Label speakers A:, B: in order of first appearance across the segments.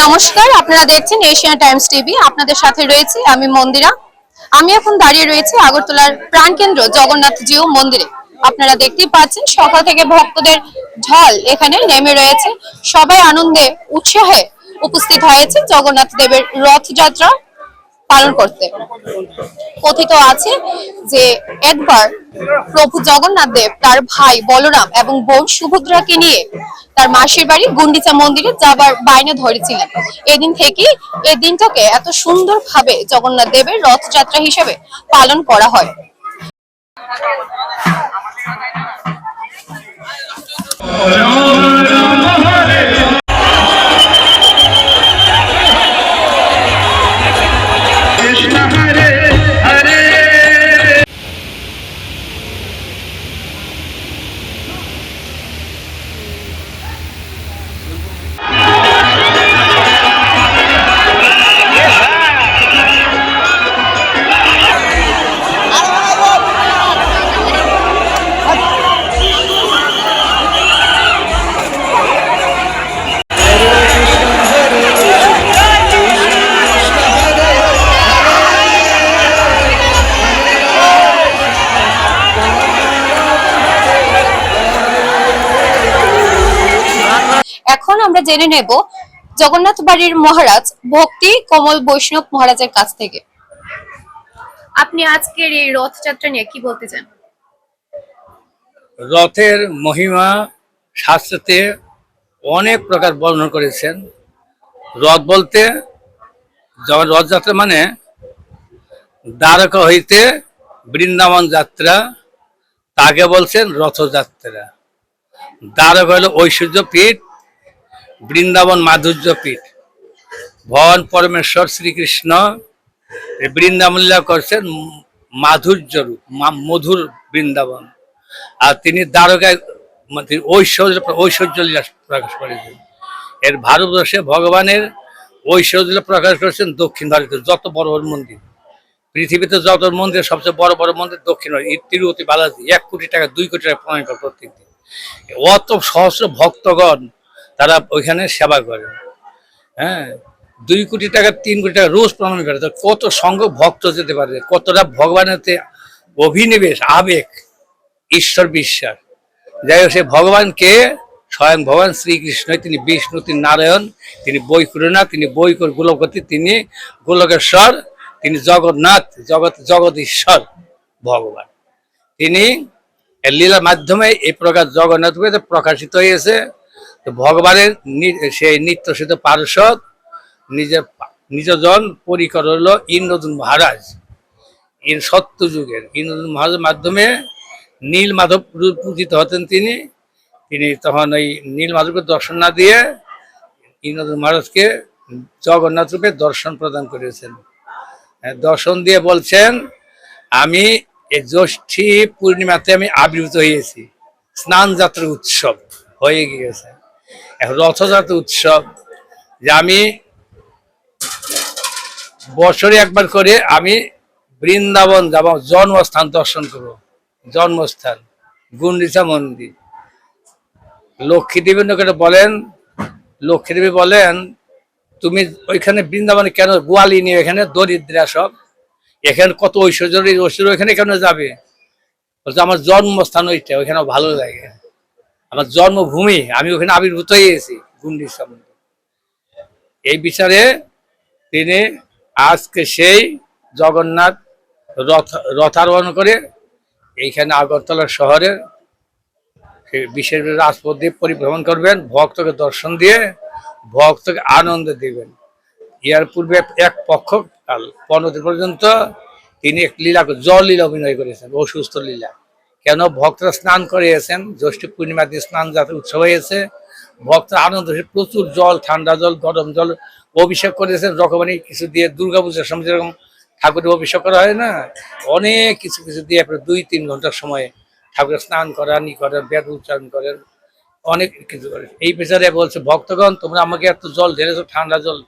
A: নমস্কার, আপনারা দেখছেন এশিয়ান টাইমস টিভি। আপনাদের সাথে রয়েছে আমি মন্দিরা। আমি এখন দাঁড়িয়ে রয়েছি আগরতলার প্রাণকেন্দ্র জগন্নাথ জিউ মন্দিরে। আপনারা দেখতেই পাচ্ছেন সকাল থেকে ভক্তদের ঢল এখানে নেমে রয়েছে। সবাই আনন্দে উৎসাহে উপস্থিত হয়েছে জগন্নাথ দেবের রথযাত্রা পালন করতে। কথিত আছে যে একবার প্রভু জগন্নাথ দেব তার ভাই বলরাম এবং বোন সুভদ্রাকে নিয়ে তার মাসির বাড়ি গুন্ডিচা মন্দিরে যাবার বায়না ধরেছিলেন। এদিন থেকে এই দিনটাকে এত সুন্দরভাবে জগন্নাথ দেবের রথযাত্রা হিসেবে পালন করা হয়। এখন আমরা জেনে নেব জগন্নাথ বাড়ির মহারাজ ভক্তি কমল বৈষ্ণব মহারাজের কাছ থেকে। আপনি আজকের এই রথযাত্রা নিয়ে কি বলতে চান?
B: রথের মহিমা শাস্ত্রতে অনেক প্রকার বর্ণনা করেছেন। রথ বলতে যেমন রথযাত্রা মানে দ্বারকা হইতে বৃন্দাবন যাত্রা, তাকে বলছেন রথযাত্রা। দ্বারকা হলো ঐশ্বর্য পীঠ, বৃন্দাবন মাধুর্য পীঠ। ভগবান পরমেশ্বর শ্রীকৃষ্ণ বৃন্দাবন লীলা করছেন মাধুর্য রূপ, মধুর বৃন্দাবন। আর তিনি দ্বারকায় ঐশ্বর্য লীলা প্রকাশ করেছেন। এর ভারতবর্ষে ভগবানের ঐশ্বর্য লীলা প্রকাশ করেছেন দক্ষিণ ভারতের যত বড় বড় মন্দির, পৃথিবীতে যত মন্দির সবচেয়ে বড় বড় মন্দির দক্ষিণ ভারত। তিরুপতি বালাজি 1 কোটি টাকা 2 কোটি টাকা প্রণয় করে প্রত্যেকদিন। অত সহস্র ভক্তগণ তারা ওইখানে সেবা করেন। হ্যাঁ, 2 কোটি টাকা 3 কোটি টাকা রোজ প্রণাম করে। কত সংখ্যক ভক্ত যেতে পারে, কতটা ভগবানের অভিনিবেশ, আবেগ, ঈশ্বর বিশ্বাস। যাই হোক, সে ভগবানকে স্বয়ং ভগবান শ্রীকৃষ্ণ, তিনি বিষ্ণু, তিনি নারায়ণ, তিনি বৈকুণ্ঠনাথ, তিনি বৈকুণ্ঠ গোলকপতি, তিনি গোলকেশ্বর, তিনি জগন্নাথ, জগৎ ঈশ্বর ভগবান। তিনি লীলার মাধ্যমে এই প্রকার জগন্নাথ প্রকাশিত হয়েছে। ভগবানের সেই নিত্য সিদ্ধ পার্ষদ নিজজন পরিকর হলো ইন্দ্রদূত মহারাজ। সত্য যুগের ইন্দ্রদূত মহারাজের মাধ্যমে নীল মাধব পূজিত হতেন। তিনি তখন ওই নীল মাধবকে দর্শন না দিয়ে ইন্দ্রদূত মহারাজকে জগন্নাথ রূপে দর্শন প্রদান করেছেন। দর্শন দিয়ে বলছেন, আমি এই জ্যৈষ্ঠী পূর্ণিমাতে আমি আবির্ভূত হয়েছি। স্নান যাত্রার উৎসব হয়ে গিয়েছে, এখন রথযাত্রা উৎসব, যে আমি বছরে একবার করে আমি বৃন্দাবন যাব, জন্মস্থান দর্শন করব। জন্মস্থান গুন্ডিচা মন্দির। লক্ষ্মীদেবী বলেন তুমি ওইখানে বৃন্দাবনে কেন গোয়ালি নিয়ে, এখানে দরিদ্রা সব, এখানে কত ঐশ্বর্য এখানে কেন যাবে? বলছে আমার জন্মস্থান ওইটা, ওইখানে ভালো লাগে, আমার জন্মভূমি, আমি ওখানে আবির্ভূত হয়েছি গুন্ডিচা মন্দির। এই বিচারে তিনি আজকে সেই জগন্নাথ রথারোহণ করে এইখানে আগরতলা শহরে বিশেষ রাজপথ দিয়ে পরিভ্রমণ করবেন, ভক্তকে দর্শন দিয়ে ভক্তকে আনন্দ দিবেন। ইয়ার পূর্বে এক পক্ষ কাল 15 দিন পর্যন্ত তিনি এক লীলা জল লীলা অভিনয় করেছেন, অসুস্থ লীলা। কেন? ভক্তরা স্নান করিয়েছেন, জ্যৈষ্ঠী পূর্ণিমা দিয়ে স্নান যাত্রা উৎসব হয়েছে। ভক্তরা আনন্দ, প্রচুর জল, ঠান্ডা জল, গরম জল অভিষেক করেছেন। রকমারি কিছু দিয়ে দুর্গাপূজার সময় যেরকম ঠাকুরের অভিষেক করা হয় না, অনেক কিছু দিয়ে 2-3 ঘন্টার সময় ঠাকুরের স্নান করেন, বেদ উচ্চারণ করেন, অনেক কিছু করেন। এই বিচারে বলছে, ভক্তগণ তোমরা আমাকে এত জল ঢেলেছো, ঠান্ডা জল,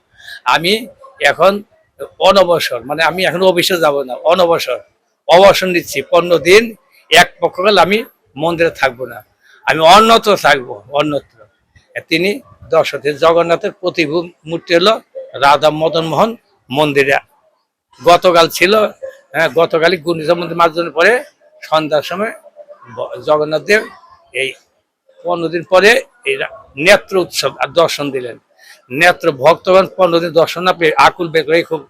B: আমি এখন অনবসর, মানে আমি এখন অফিসে যাব না, অবসর নিচ্ছি 15 দিন। এক পক্ষকাল আমি মন্দিরে থাকবো না, আমি অন্যত্র থাকবো, অন্যত্র। তিনি দর্শনার্থী জগন্নাথের প্রতিমূর্তি হলো রাধা মদন মোহন মন্দিরে গতকাল ছিল। হ্যাঁ, গতকালই গুণিত মন্দির মার্জনের পরে সন্ধ্যার সময় জগন্নাথ দেব এই 15 দিন পরে এই নেত্র উৎসব আর দর্শন দিলেন। নেত্র ভক্তগণ 15 দিন দর্শন না পেয়ে আকুল বেকরে খুব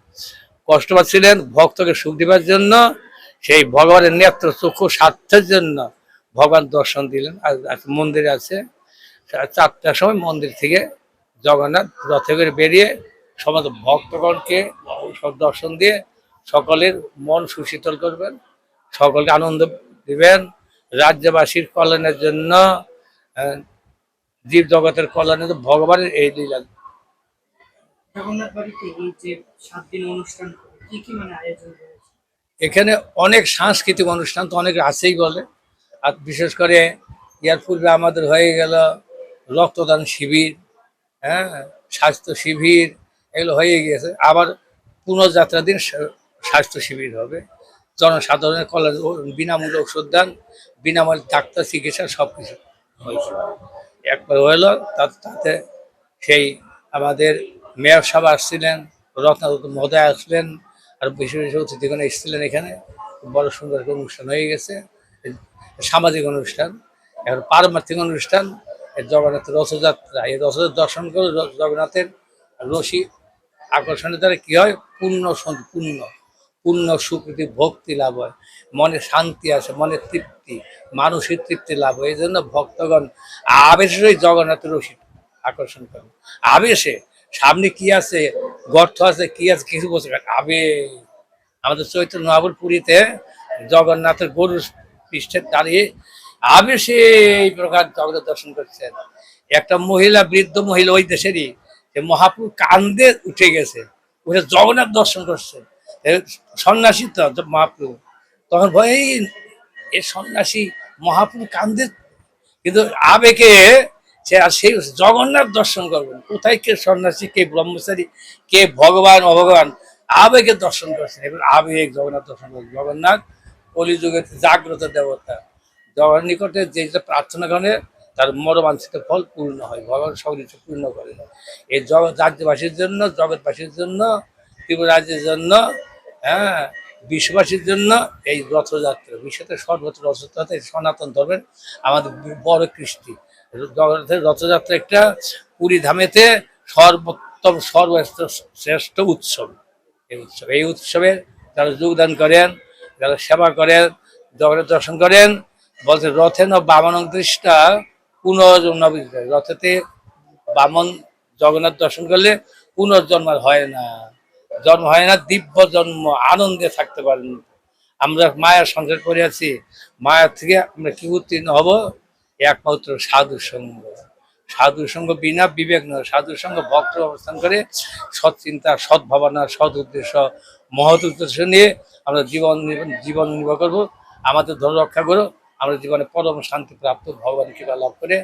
B: কষ্ট পাচ্ছিলেন। ভক্তকে সুখ দিবার জন্য সেই ভগবানের নেত্র চক্ষু স্বার্থের জন্য ভগবান দর্শন দিলেন। আর মন্দিরে আছে 4টার সময় মন্দির থেকে জগন্নাথ রথে করে বেরিয়ে সমস্ত ভক্তগণকে সব দর্শন দিয়ে সকলের মন সুশীতল করবেন, সকলকে আনন্দ দিবেন, রাজ্যবাসীর কল্যাণের জন্য, জীব জগতের কল্যাণের জন্য ভগবানের এই লীলা।
C: জগন্নাথ বাড়িতে এই যে 7 দিন অনুষ্ঠান কি কি মানে আয়োজন রয়েছে?
B: এখানে অনেক সাংস্কৃতিক অনুষ্ঠান তো অনেক আছেই বলে। আর বিশেষ করে ইয়ার পূর্বে আমাদের হয়ে গেল রক্তদান শিবির, হ্যাঁ, স্বাস্থ্য শিবির, এগুলো হয়ে গিয়েছে। আবার পুনর্যাত্রা দিন স্বাস্থ্য শিবির হবে, জনসাধারণের কল্যাণ, বিনামূল্যে ওষুধ দান, বিনামূল্যে ডাক্তার চিকিৎসা সব কিছু হয়েছে। একবার হলো তাতে সেই আমাদের মেয়র সাহেব আসছিলেন, রত্নাদত্ত মহোদয় আসলেন, আর বেশি বেশি অতিথিগণ এসেছিলেন। এখানে বড় সুন্দর একটা অনুষ্ঠান হয়ে গেছে, সামাজিক অনুষ্ঠান। এখন পারমার্থিক অনুষ্ঠান জগন্নাথের রথযাত্রা। এই রথযাত্রা দর্শন করে জগন্নাথের রশি আকর্ষণের দ্বারা কি হয়, পূর্ণ স্বীকৃতি ভক্তি লাভ হয়, মনে শান্তি আসে, মনে তৃপ্তি, মানসিক তৃপ্তি লাভ হয়। এই জন্য ভক্তগণ আবেশে জগন্নাথের রশি আকর্ষণ করে। আবেশে সামনে কি আছে, গর্ত আছে, কি আছে কিছু বলছে, আবেগ। আমাদের চৈতন্য মহাপুর পুরীতে জগন্নাথের গরুর পৃষ্ঠে দাঁড়িয়ে আবেশে এই প্রকার জগন্নাথ দর্শন করছেন। একটা মহিলা, বৃদ্ধ মহিলা ওই দেশেরই, যে মহাপুর কান্দে উঠে গেছে, উঠে জগন্নাথ দর্শন করছে। সন্ন্যাসী তো মহাপ্রভু, তখন ভয় এই সন্ন্যাসী মহাপ্রভু কান্দে, কিন্তু আবেগে সে আর সেই জগন্নাথ দর্শন করবেন। কোথায় কে সন্ন্যাসী, কে ব্রহ্মচারী, কে ভগবান অভগবান, আবেগে দর্শন করছেন। এবার আবেগ জগন্নাথ দর্শন করছেন। জগন্নাথ কলিযুগের জাগ্রত দেবতা, জগন্নাথ নিকটে যেটা প্রার্থনা করে তার মনোবাঞ্ছিত ফল পূর্ণ হয়, ভগবান সব কিছু পূর্ণ করে। এই জগৎ রাজ্যবাসীর জন্য, জগৎবাসীর জন্য, ত্রিপুরাজ্যের জন্য, হ্যাঁ, বিশ্ববাসীর জন্য এই রথযাত্রা। বিশ্বতে সর্বত্র রথযাত্রা সনাতন ধর্মের আমাদের বড় কৃষ্টি। জগন্নাথের রথযাত্রা একটা পুরী ধামেতে সর্বোত্তম সর্বশ্রেষ্ঠ উৎসব। এই উৎসবে যারা যোগদান করেন, যারা সেবা করেন, জগন্নাথ দর্শন করেন, বলছে রথে ন বামন দৃষ্টা পুনর্নবী। রথেতে বামন জগন্নাথ দর্শন করলে পুনর্জন্ম হয় না, জন্ম হয় না, দিব্য জন্ম, আনন্দে থাকতে পারেন। আমরা মায়ার সংসার করে আছি, মায়ার থেকে আমরা কি উত্তীর্ণ হব, একমাত্র সাধুর সঙ্গ। সাধুর সঙ্গ বিনা বিবেক নয়, সাধুর সঙ্গ ভক্ত অবস্থান করে সৎ চিন্তা, সৎ ভাবনা, সৎ উদ্দেশ্য, মহৎ উদ্দেশ্য নিয়ে আমরা জীবন নির্বাহ করবো। আমাদের ধর্ম রক্ষা করো, আমরা জীবনে পরম শান্তি প্রাপ্ত ভগবান কৃপা লাভ করে